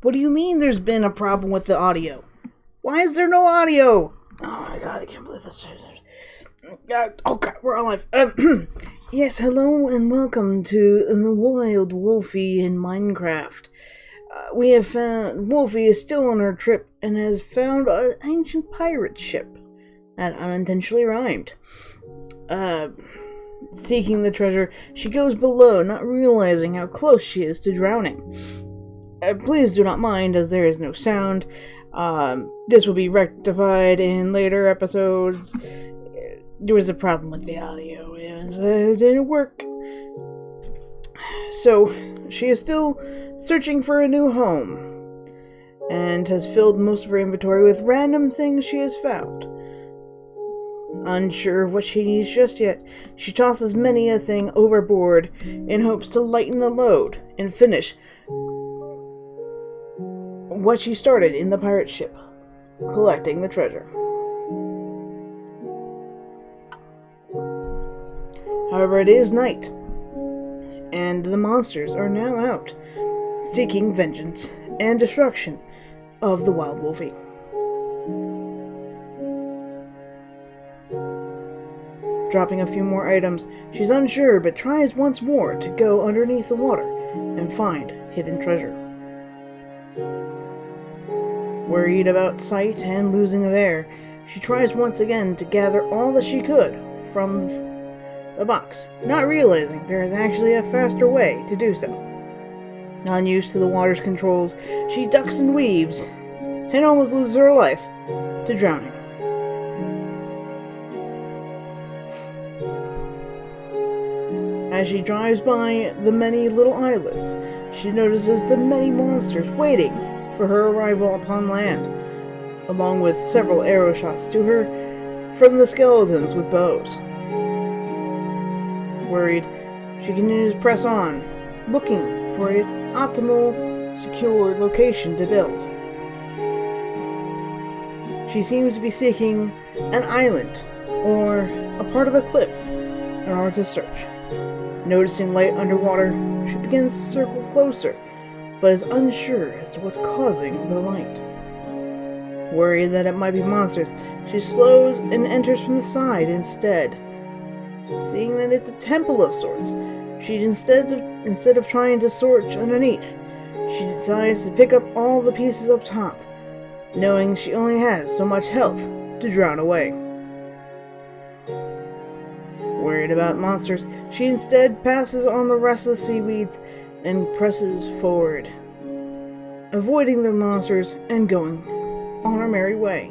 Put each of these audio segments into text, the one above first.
What do you mean there's been a problem with the audio? Why is there no audio? Oh my god, I can't believe this. Oh god, we're alive. Yes, hello and welcome to the Wild Wolfie in Minecraft. We have found Wolfie is still on her trip and has found an ancient pirate ship. That unintentionally rhymed. Seeking the treasure, she goes below, not realizing how close she is to drowning. Please do not mind, as there is no sound. This will be rectified in later episodes. There was a problem with the audio. It didn't work. So, she is still searching for a new home, and has filled most of her inventory with random things she has found. Unsure of what she needs just yet, she tosses many a thing overboard in hopes to lighten the load and finish what she started in the pirate ship, collecting the treasure. However, it is night, and the monsters are now out, seeking vengeance and destruction of the Wild Wolfie. Dropping a few more items, she's unsure but tries once more to go underneath the water and find hidden treasure. Worried about sight and losing of air, she tries once again to gather all that she could from the box, not realizing there is actually a faster way to do so. Unused to the water's controls, she ducks and weaves, and almost loses her life to drowning. As she drives by the many little islands, she notices the many monsters waiting for her arrival upon land, along with several arrow shots to her from the skeletons with bows. Worried, she continues to press on, looking for an optimal, secure location to build. She seems to be seeking an island or a part of a cliff in order to search. Noticing light underwater, she begins to circle closer, but is unsure as to what's causing the light. Worried that it might be monsters, she slows and enters from the side instead. Seeing that it's a temple of sorts, she instead of trying to search underneath, she decides to pick up all the pieces up top, knowing she only has so much health to drown away. Worried about monsters, she instead passes on the rest of the seaweeds and presses forward, avoiding the monsters and going on her merry way.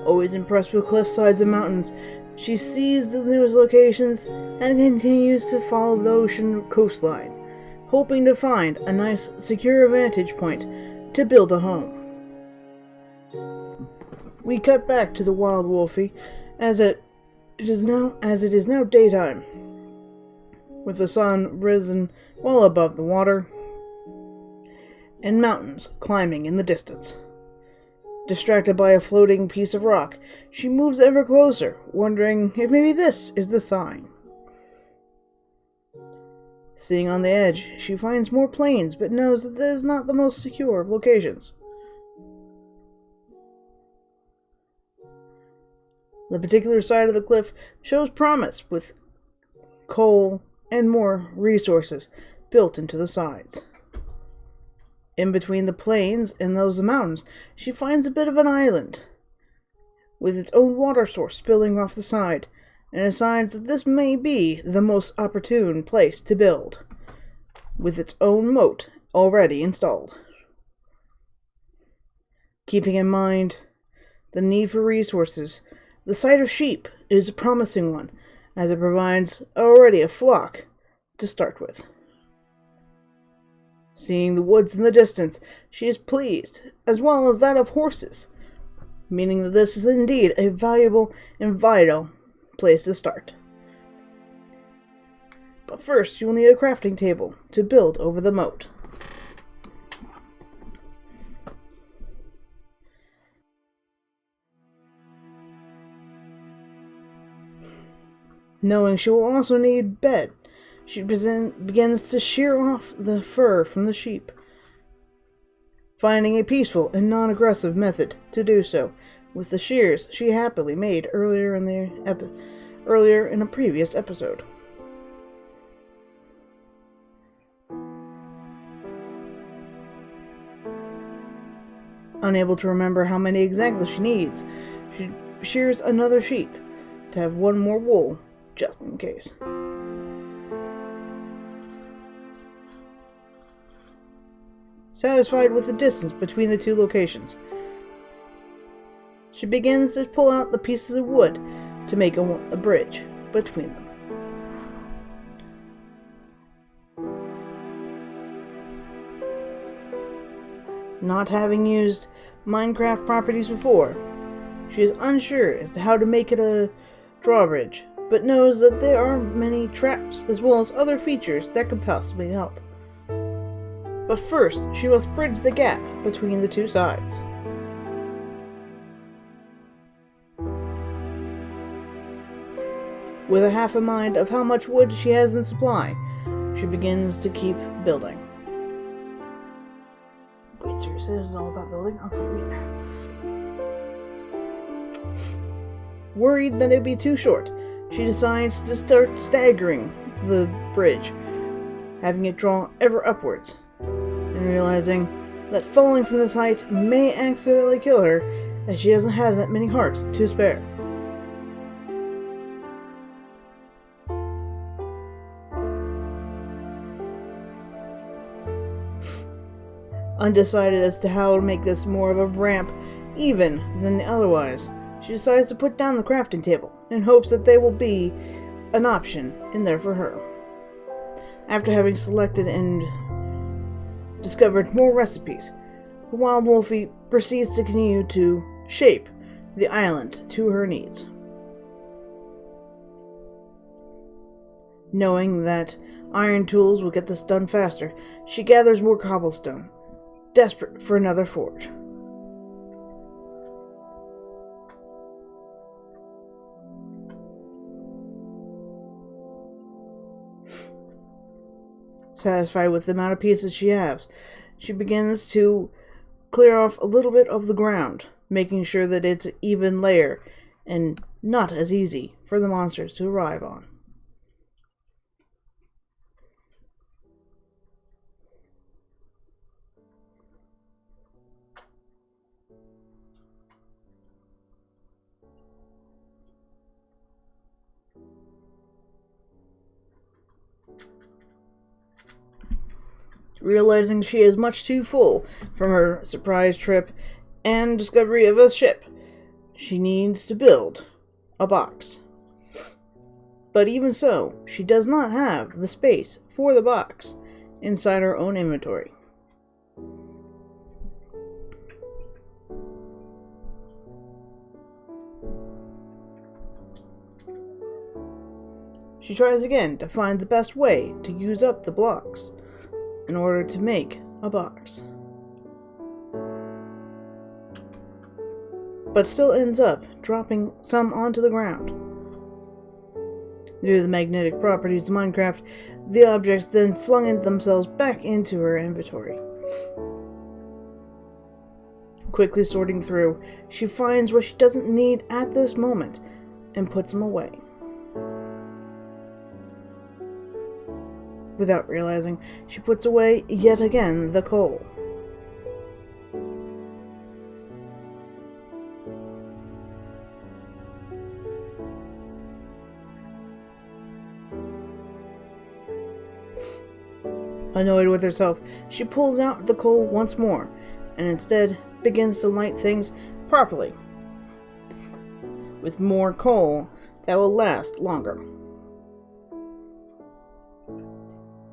Always impressed with cliff sides and mountains, she sees the newest locations and continues to follow the ocean coastline, hoping to find a nice, secure vantage point to build a home. We cut back to the Wild Wolfie as it is now daytime, with the sun risen well above the water and mountains climbing in the distance. Distracted by a floating piece of rock, she moves ever closer, wondering if maybe this is the sign. Sitting on the edge, she finds more plains, but knows that this is not the most secure of locations. The particular side of the cliff shows promise, with coal and more resources built into the sides. In between the plains and those mountains, she finds a bit of an island, with its own water source spilling off the side, and decides that this may be the most opportune place to build, with its own moat already installed. Keeping in mind the need for resources, the sight of sheep is a promising one, as it provides already a flock to start with. Seeing the woods in the distance, she is pleased, as well as that of horses, meaning that this is indeed a valuable and vital place to start. But first, you will need a crafting table to build over the moat. Knowing she will also need bed, she begins to shear off the fur from the sheep, finding a peaceful and non-aggressive method to do so with the shears she happily made earlier in a previous episode. Unable to remember how many exactly she needs, she shears another sheep to have one more wool just in case. Satisfied with the distance between the two locations, she begins to pull out the pieces of wood to make a bridge between them. Not having used Minecraft properties before, she is unsure as to how to make it a drawbridge, but knows that there are many traps as well as other features that could possibly help. But first, she must bridge the gap between the two sides. With a half a mind of how much wood she has in supply, she begins to keep building. Wait, seriously, this is all about building? Okay, wait. Worried that it'd be too short, she decides to start staggering the bridge, having it draw ever upwards, and realizing that falling from this height may accidentally kill her, as she doesn't have that many hearts to spare. Undecided as to how to make this more of a ramp even than otherwise, she decides to put down the crafting table in hopes that there will be an option in there for her. After having selected and discovered more recipes, the Wild Wolfie proceeds to continue to shape the island to her needs. Knowing that iron tools will get this done faster, she gathers more cobblestone, desperate for another forge. Satisfied with the amount of pieces she has, she begins to clear off a little bit of the ground, making sure that it's an even layer and not as easy for the monsters to arrive on. Realizing she is much too full from her surprise trip and discovery of a ship, she needs to build a box. But even so, she does not have the space for the box inside her own inventory. She tries again to find the best way to use up the blocks in order to make a box, but still ends up dropping some onto the ground. Due to the magnetic properties of Minecraft, the objects then flung themselves back into her inventory. Quickly sorting through, she finds what she doesn't need at this moment and puts them away. Without realizing, she puts away yet again the coal. Annoyed with herself, she pulls out the coal once more, and instead begins to light things properly, with more coal that will last longer.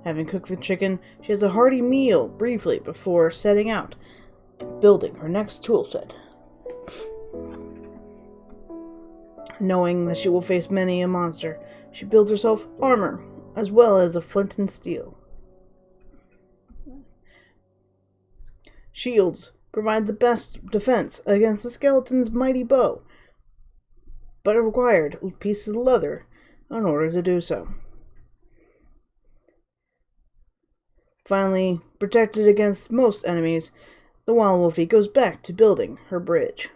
Having cooked the chicken, she has a hearty meal briefly before setting out and building her next tool set. Knowing that she will face many a monster, she builds herself armor, as well as a flint and steel. Shields provide the best defense against the skeleton's mighty bow, but it required pieces of leather in order to do so. Finally, protected against most enemies, the Wild Wolfie goes back to building her bridge.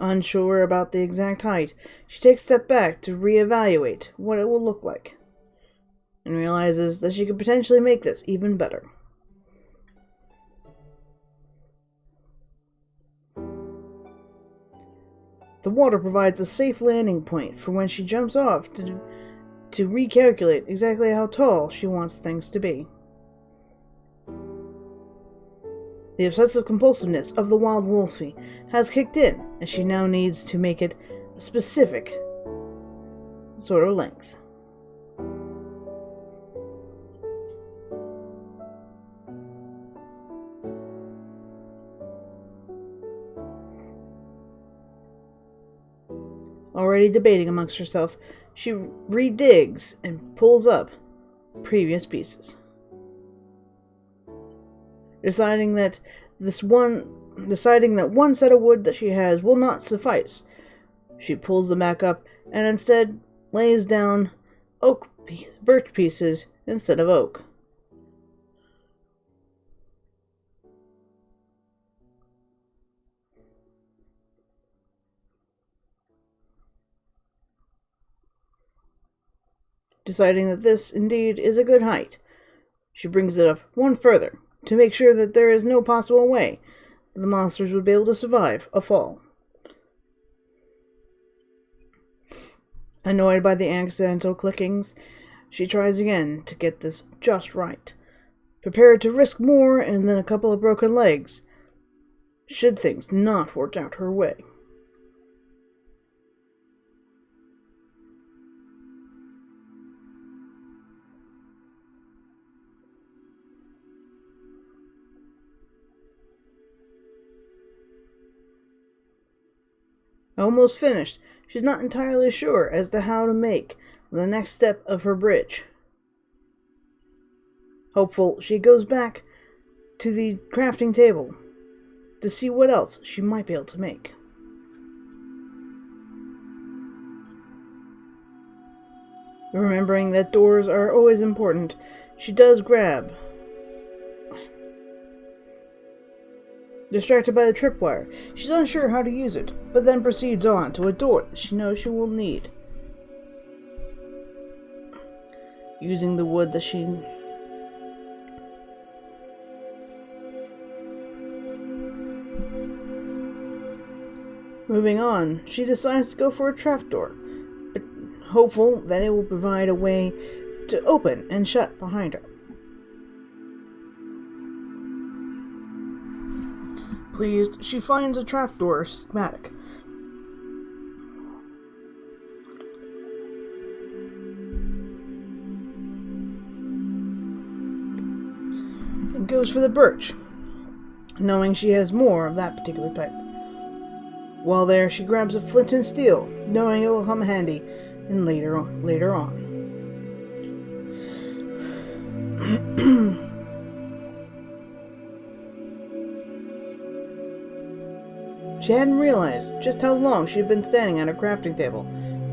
Unsure about the exact height, she takes a step back to reevaluate what it will look like, and realizes that she could potentially make this even better. The water provides a safe landing point for when she jumps off to recalculate exactly how tall she wants things to be. The obsessive-compulsiveness of the Wild Wolfie has kicked in, and she now needs to make it a specific sort of length. Already debating amongst herself, she redigs and pulls up previous pieces. Deciding that one set of wood that she has will not suffice, she pulls them back up and instead lays down birch pieces instead of oak. Deciding that this indeed is a good height, she brings it up one further to make sure that there is no possible way that the monsters would be able to survive a fall. Annoyed by the accidental clickings, she tries again to get this just right, prepared to risk more and then a couple of broken legs, should things not work out her way. Almost finished, she's not entirely sure as to how to make the next step of her bridge. Hopeful, she goes back to the crafting table to see what else she might be able to make. Remembering that doors are always important, she does grab. Distracted by the tripwire, she's unsure how to use it, but then proceeds on to a door that she knows she will need. Using the wood that she... Moving on, she decides to go for a trapdoor, but hopeful that it will provide a way to open and shut behind her. Pleased, she finds a trapdoor schematic. And goes for the birch, knowing she has more of that particular type. While there, she grabs a flint and steel, knowing it will come handy and later on. She hadn't realized just how long she had been standing at her crafting table,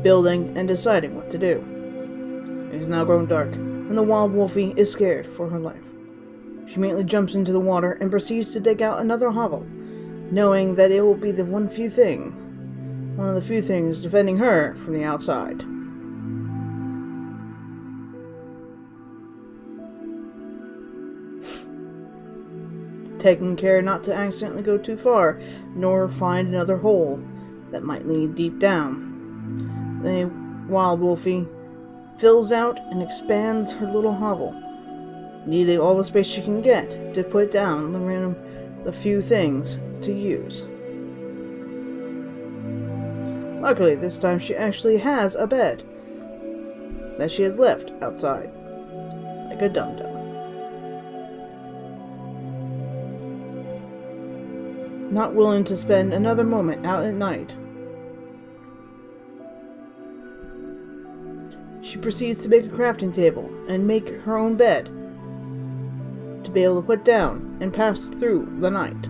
building and deciding what to do. It is now grown dark, and the Wild Wolfie is scared for her life. She immediately jumps into the water and proceeds to dig out another hovel, knowing that it will be one of the few things defending her from the outside. Taking care not to accidentally go too far, nor find another hole that might lead deep down. The Wild Wolfie fills out and expands her little hovel, needing all the space she can get to put down the few things to use. Luckily, this time she actually has a bed that she has left outside, like a dum-dum. Not willing to spend another moment out at night, she proceeds to make a crafting table and make her own bed to be able to put down and pass through the night.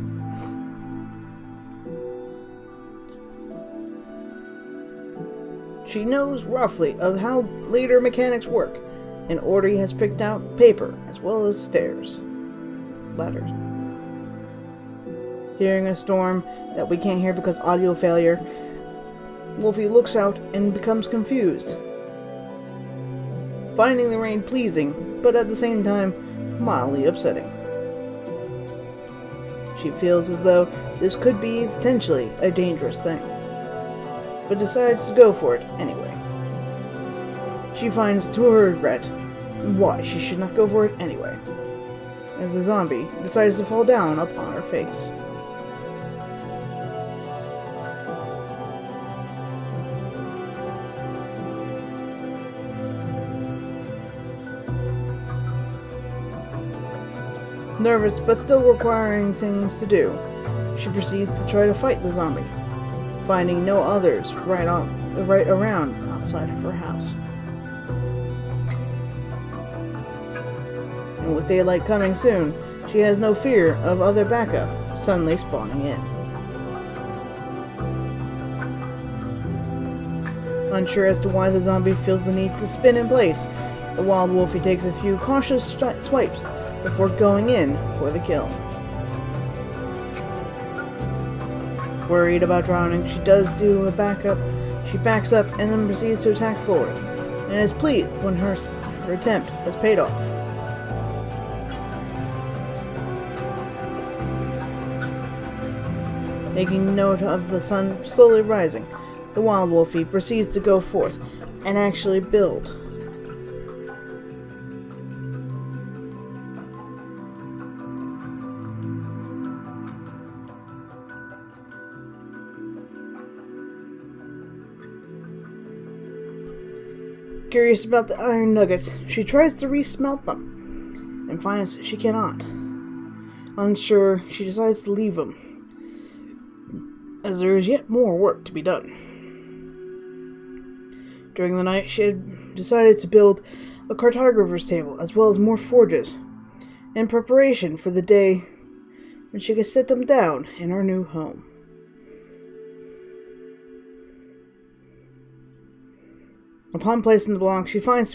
She knows roughly of how later mechanics work, and Orty has picked out paper as well as stairs. ladders. Hearing a storm that we can't hear because audio failure, Wolfie looks out and becomes confused, finding the rain pleasing, but at the same time, mildly upsetting. She feels as though this could be potentially a dangerous thing, but decides to go for it anyway. She finds to her regret why she should not go for it anyway, as the zombie decides to fall down upon her face. Nervous, but still requiring things to do, she proceeds to try to fight the zombie, finding no others right around outside of her house. And with daylight coming soon, she has no fear of other backup suddenly spawning in. Unsure as to why the zombie feels the need to spin in place, the Wild Wolfie takes a few cautious swipes before going in for the kill. Worried about drowning, she does do a backup. She backs up and then proceeds to attack forward, and is pleased when her attempt has paid off. Making note of the sun slowly rising, the Wild Wolfie proceeds to go forth and actually build. Curious about the iron nuggets, she tries to re-smelt them, and finds she cannot. Unsure, she decides to leave them, as there is yet more work to be done. During the night, she had decided to build a cartographer's table, as well as more forges, in preparation for the day when she could set them down in her new home. Upon placing the block, she finds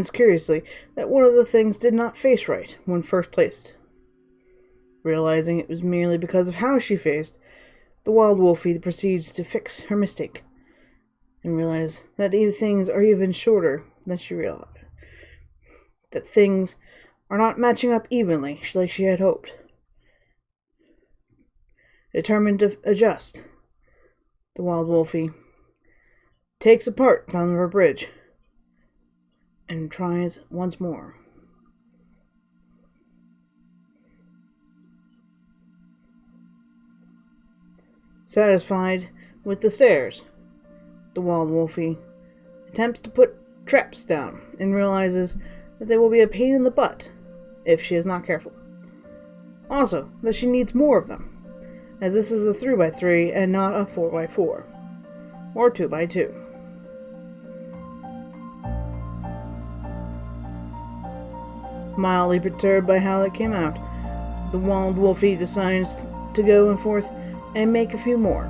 curiously that one of the things did not face right when first placed. Realizing it was merely because of how she faced, the Wild Wolfie proceeds to fix her mistake, and realize that things are even shorter than she realized. That things are not matching up evenly like she had hoped. Determined to adjust, the Wild Wolfie takes apart down the bridge and tries once more. Satisfied with the stairs, the Wild Wolfie attempts to put traps down and realizes that they will be a pain in the butt if she is not careful. Also, that she needs more of them, as this is a 3x3 and not a 4x4, or 2x2. Mildly perturbed by how it came out, the Wild Wolfie decides to go forth and make a few more,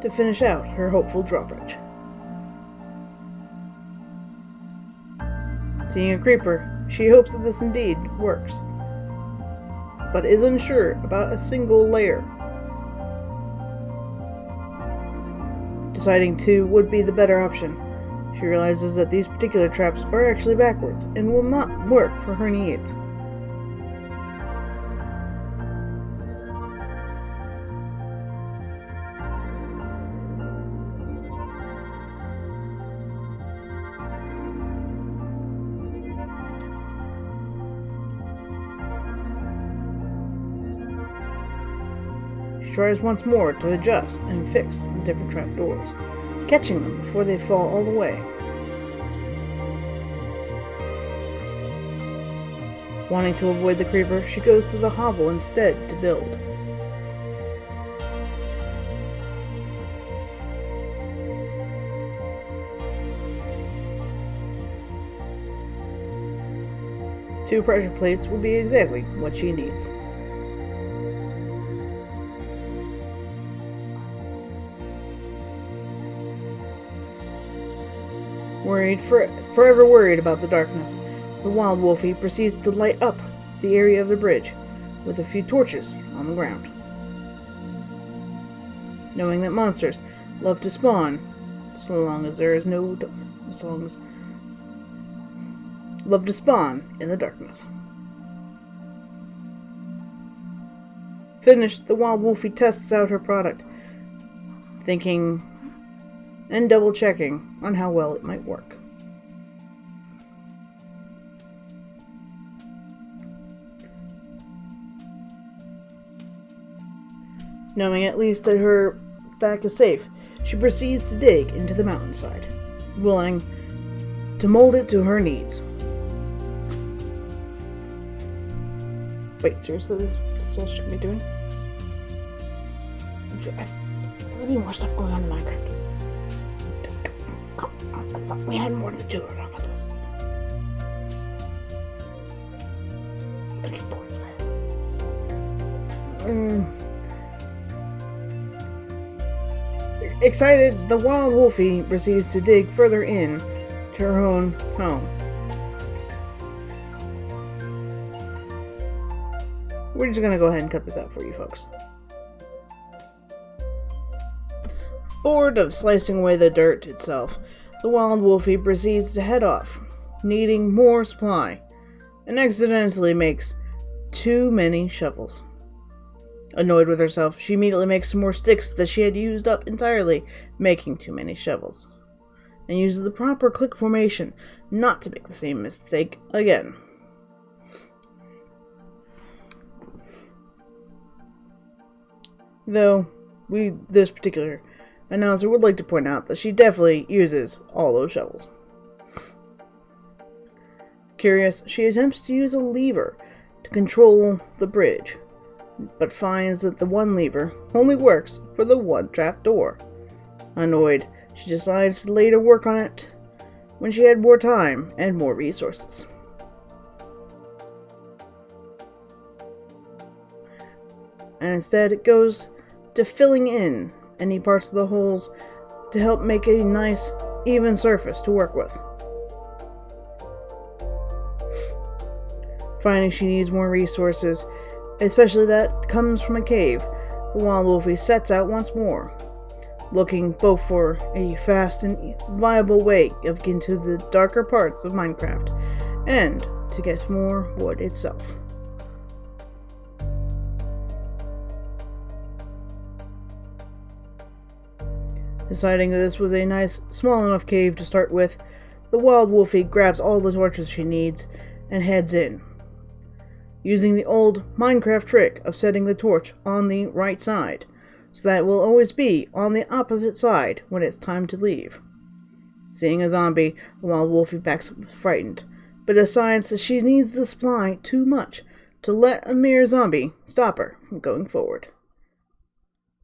to finish out her hopeful drawbridge. Seeing a creeper, she hopes that this indeed works, but is unsure about a single layer. Deciding 2 would be the better option, she realizes that these particular traps are actually backwards and will not work for her needs. She tries once more to adjust and fix the different trapdoors, catching them before they fall all the way. Wanting to avoid the creeper, she goes to the hovel instead to build. Two pressure plates will be exactly what she needs. Forever worried about the darkness, the Wild Wolfie proceeds to light up the area of the bridge with a few torches on the ground. Knowing that monsters love to spawn love to spawn in the darkness. Finished, the Wild Wolfie tests out her product, thinking and double-checking on how well it might work. Knowing at least that her back is safe, she proceeds to dig into the mountainside, willing to mold it to her needs. Wait, seriously? This is what she could be doing? I thought there'd be more stuff going on in Minecraft. I thought we had more to do about this. It's gonna get boring fast. Excited, the Wild Wolfie proceeds to dig further in to her own home. We're just gonna go ahead and cut this out for you folks. Bored of slicing away the dirt itself, the Wild Wolfie proceeds to head off, needing more supply, and accidentally makes too many shovels. Annoyed with herself, she immediately makes some more sticks that she had used up entirely, making too many shovels, and uses the proper click formation not to make the same mistake again. Though, this particular announcer would like to point out that she definitely uses all those shovels. Curious, she attempts to use a lever to control the bridge, but finds that the one lever only works for the one trapdoor. Annoyed, she decides to later work on it when she had more time and more resources. And instead it goes to filling in any parts of the holes to help make a nice, even surface to work with. Finding she needs more resources, especially that comes from a cave, the Wild Wolfie sets out once more, looking both for a fast and viable way of getting to the darker parts of Minecraft, and to get more wood itself. Deciding that this was a nice, small enough cave to start with, the Wild Wolfie grabs all the torches she needs and heads in, using the old Minecraft trick of setting the torch on the right side, so that it will always be on the opposite side when it's time to leave. Seeing a zombie, the Wild Wolfie backs up frightened, but decides that she needs the supply too much to let a mere zombie stop her from going forward.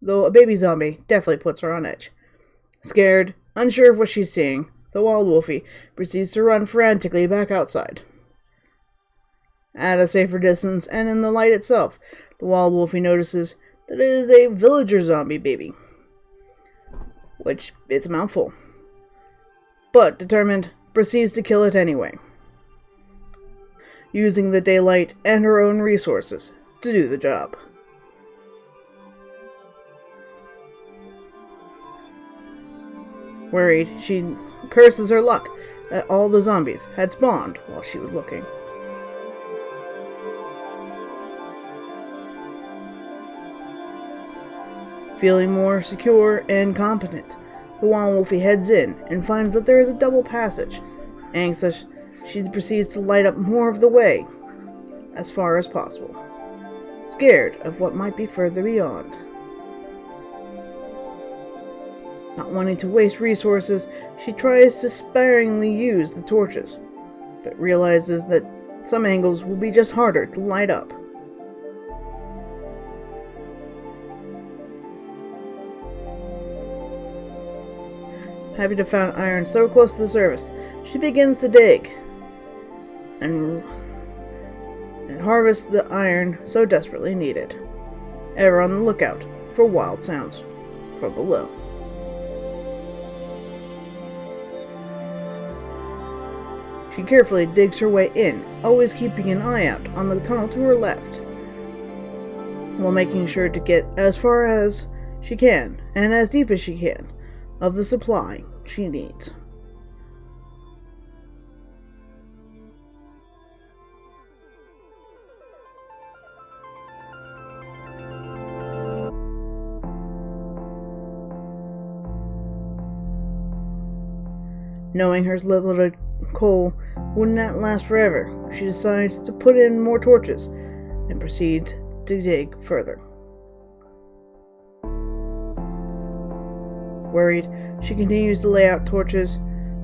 Though a baby zombie definitely puts her on edge. Scared, unsure of what she's seeing, the Wild Wolfie proceeds to run frantically back outside. At a safer distance, and in the light itself, the Wild Wolfie notices that it is a villager zombie baby, which is a mouthful, but determined, proceeds to kill it anyway, using the daylight and her own resources to do the job. Worried, she curses her luck that all the zombies had spawned while she was looking. Feeling more secure and competent, the Wild Wolfie heads in and finds that there is a double passage. Anxious, she proceeds to light up more of the way, as far as possible, scared of what might be further beyond. Not wanting to waste resources, she tries to sparingly use the torches, but realizes that some angles will be just harder to light up. Happy to find iron so close to the surface, she begins to dig and harvest the iron so desperately needed, ever on the lookout for wild sounds from below. She carefully digs her way in, always keeping an eye out on the tunnel to her left, while making sure to get as far as she can, and as deep as she can, of the supply she needs. Knowing her limited coal would not last forever, she decides to put in more torches and proceeds to dig further. Worried, she continues to lay out torches,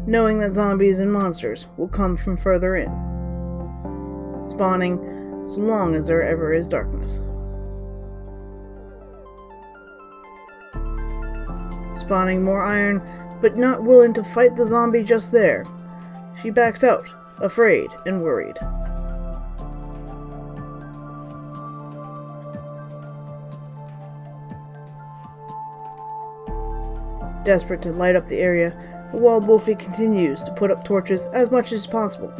knowing that zombies and monsters will come from further in, spawning so long as there ever is darkness. Spawning more iron, but not willing to fight the zombie just there, she backs out, afraid and worried. Desperate to light up the area, the Wild Wolfie continues to put up torches as much as possible,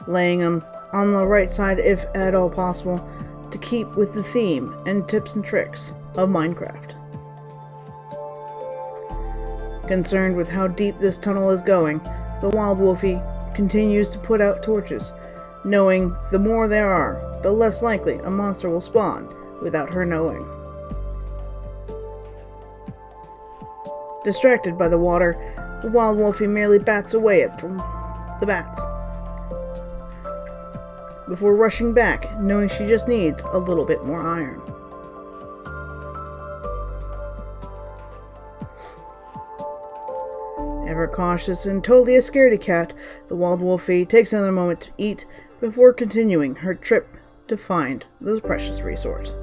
laying them on the right side if at all possible, to keep with the theme and tips and tricks of Minecraft. Concerned with how deep this tunnel is going, the Wild Wolfie continues to put out torches, knowing the more there are, the less likely a monster will spawn without her knowing. Distracted by the water, the Wild Wolfie merely bats away at the bats, before rushing back, knowing she just needs a little bit more iron. Ever cautious and totally a scaredy cat, the Wild Wolfie takes another moment to eat before continuing her trip to find the precious resource.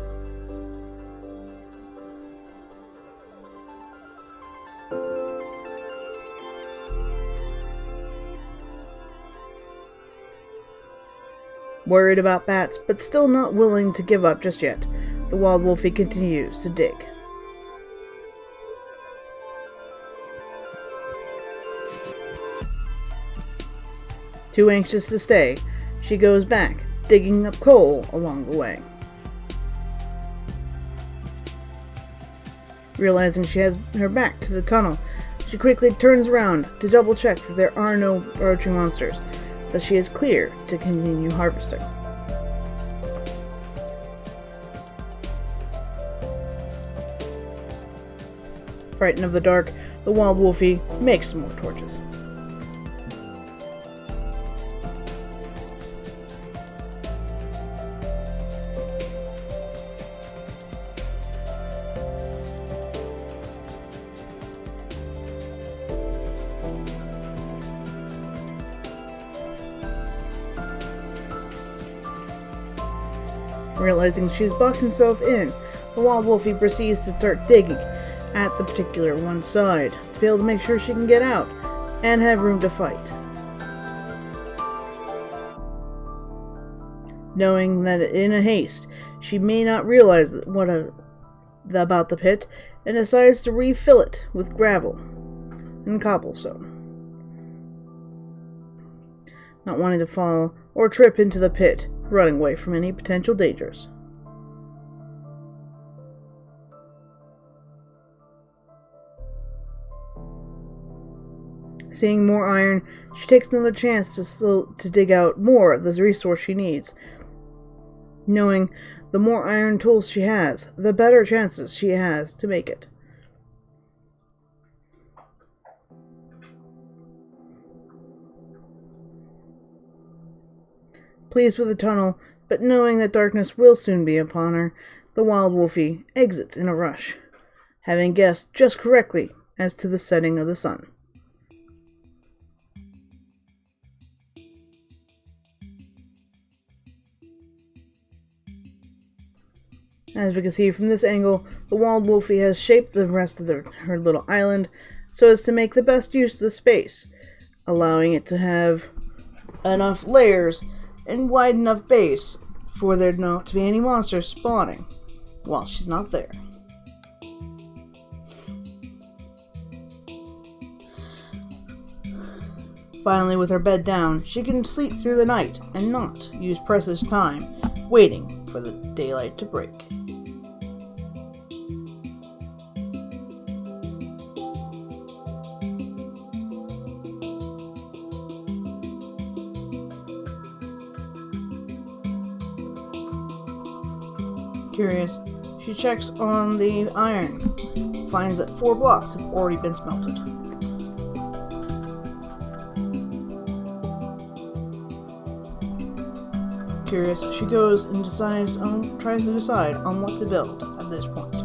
Worried about bats, but still not willing to give up just yet, the Wild Wolfie continues to dig. Too anxious to stay, she goes back, digging up coal along the way. Realizing she has her back to the tunnel, she quickly turns around to double check that there are no approaching monsters, that she is clear to continue harvesting. Frightened of the dark, the Wild Wolfie makes some more torches. Realizing she's boxed herself in, the Wild Wolfie proceeds to start digging at the particular one side to be able to make sure she can get out and have room to fight. Knowing that in a haste, she may not realize about the pit and decides to refill it with gravel and cobblestone. Not wanting to fall or trip into the pit, running away from any potential dangers. Seeing more iron, she takes another chance to dig out more of the resource she needs, knowing the more iron tools she has, the better chances she has to make it. Pleased with the tunnel, but knowing that darkness will soon be upon her, the Wild Wolfie exits in a rush, having guessed just correctly as to the setting of the sun. As we can see from this angle, the Wild Wolfie has shaped the rest of her little island so as to make the best use of the space, allowing it to have enough layers and wide enough base for there not to be any monsters spawning while she's not there. Finally, with her bed down, she can sleep through the night and not use precious time waiting for the daylight to break. Curious, she checks on the iron, finds that 4 blocks have already been smelted. Curious, she goes and tries to decide on what to build at this point.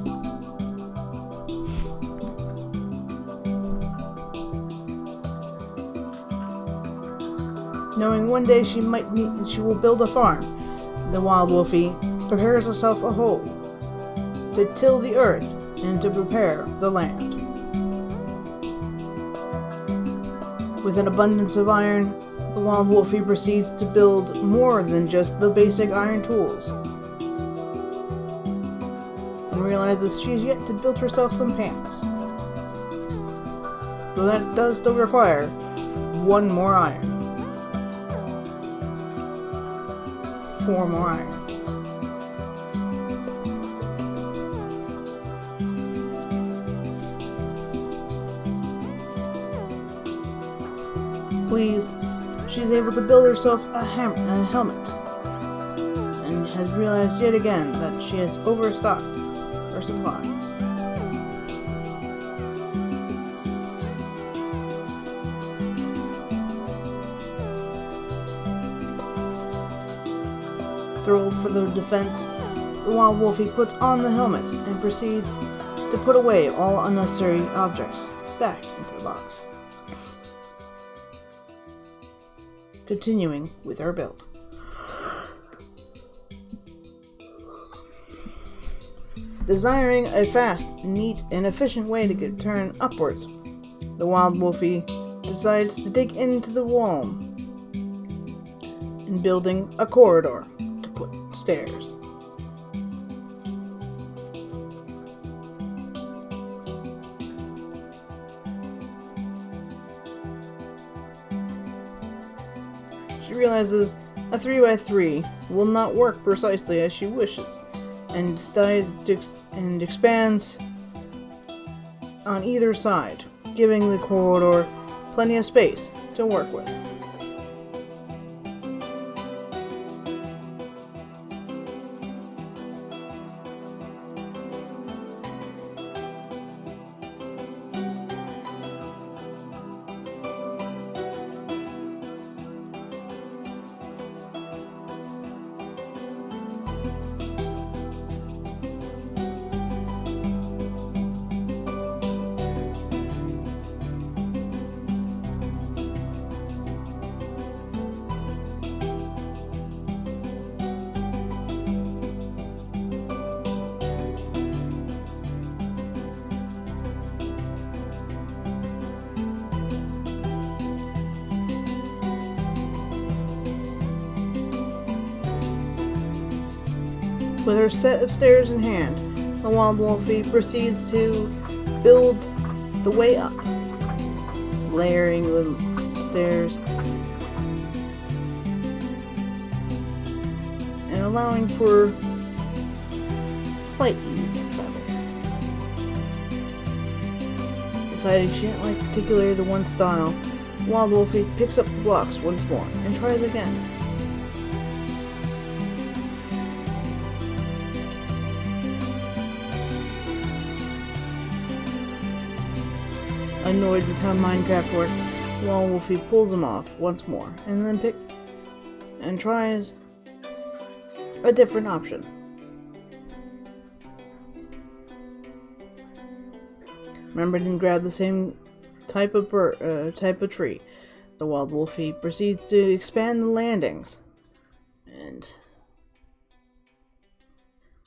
Knowing one day she will build a farm, the Wild Wolfie prepares herself a hole to till the earth and to prepare the land. With an abundance of iron, the Wild Wolfie proceeds to build more than just the basic iron tools, and realizes she's yet to build herself some pants. Though that does still require 1 more iron. 4 more iron. Pleased, she's able to build herself a helmet, and has realized yet again that she has overstocked her supply. Thrilled for the defense, the Wild Wolfie puts on the helmet and proceeds to put away all unnecessary objects back into the box. Continuing with our build. Desiring a fast, neat, and efficient way to turn upwards, the Wild Wolfie decides to dig into the wall and building a corridor to put stairs. She realizes a 3x3 will not work precisely as she wishes, and decides to expands on either side, giving the corridor plenty of space to work with. With her set of stairs in hand, the Wild Wolfie proceeds to build the way up, layering the stairs and allowing for slight ease of travel. Deciding she didn't like particularly the one style, Wild Wolfie picks up the blocks once more and tries again. Annoyed with how Minecraft works, Wild Wolfie pulls them off once more, and then tries a different option. Remember to grab the same type of tree. The Wild Wolfie proceeds to expand the landings and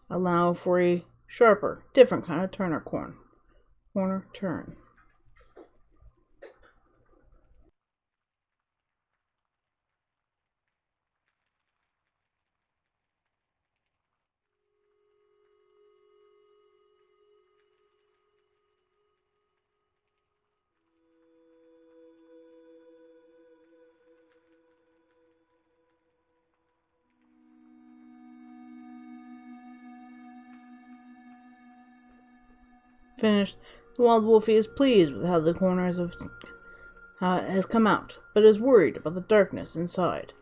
allow for a sharper, different kind of corner turn. Finished, the Wild Wolfie is pleased with how it has come out, but is worried about the darkness inside.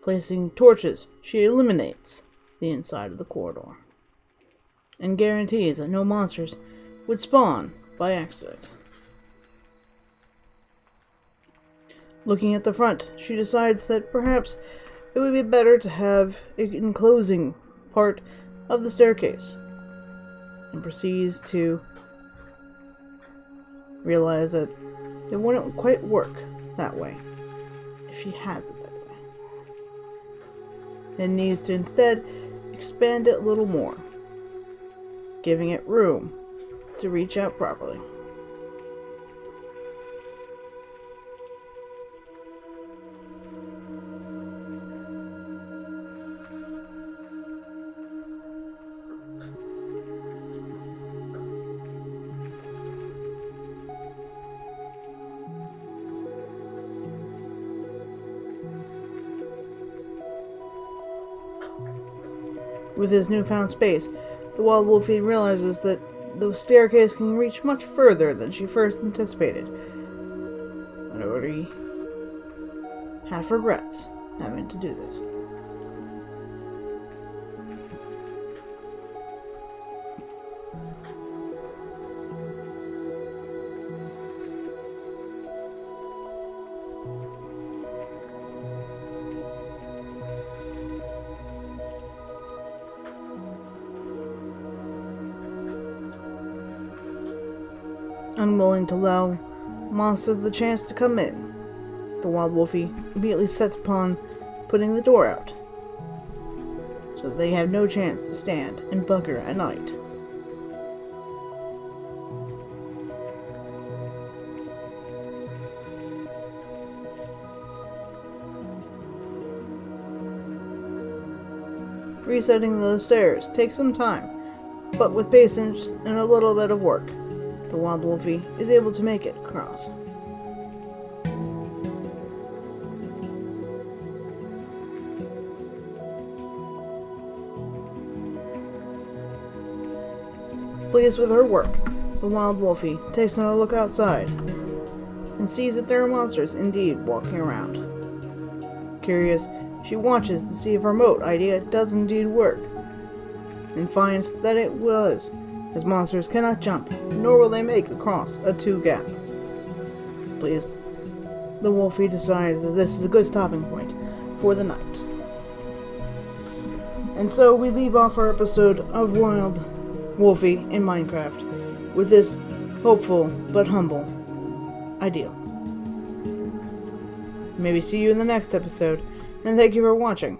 Placing torches, she illuminates the inside of the corridor, and guarantees that no monsters would spawn by accident. Looking at the front, she decides that perhaps it would be better to have an enclosing part of the staircase, and proceeds to realize that it wouldn't quite work that way if she has it that way, and needs to instead expand it a little more, giving it room to reach out properly. With his newfound space, the Wild Wolfie realizes that the staircase can reach much further than she first anticipated, and already half regrets having to do this. Unwilling to allow monsters the chance to come in, the Wild Wolfie immediately sets upon putting the door out, so that they have no chance to stand and bunker at night. Resetting the stairs takes some time, but with patience and a little bit of work, the Wild Wolfie is able to make it across. Pleased with her work, the Wild Wolfie takes another look outside and sees that there are monsters indeed walking around. Curious, she watches to see if her moat idea does indeed work, and finds that it was, as monsters cannot jump, nor will they make across a 2 gap. Pleased, the Wolfie decides that this is a good stopping point for the night. And so we leave off our episode of Wild Wolfie in Minecraft with this hopeful but humble ideal. Maybe see you in the next episode, and thank you for watching.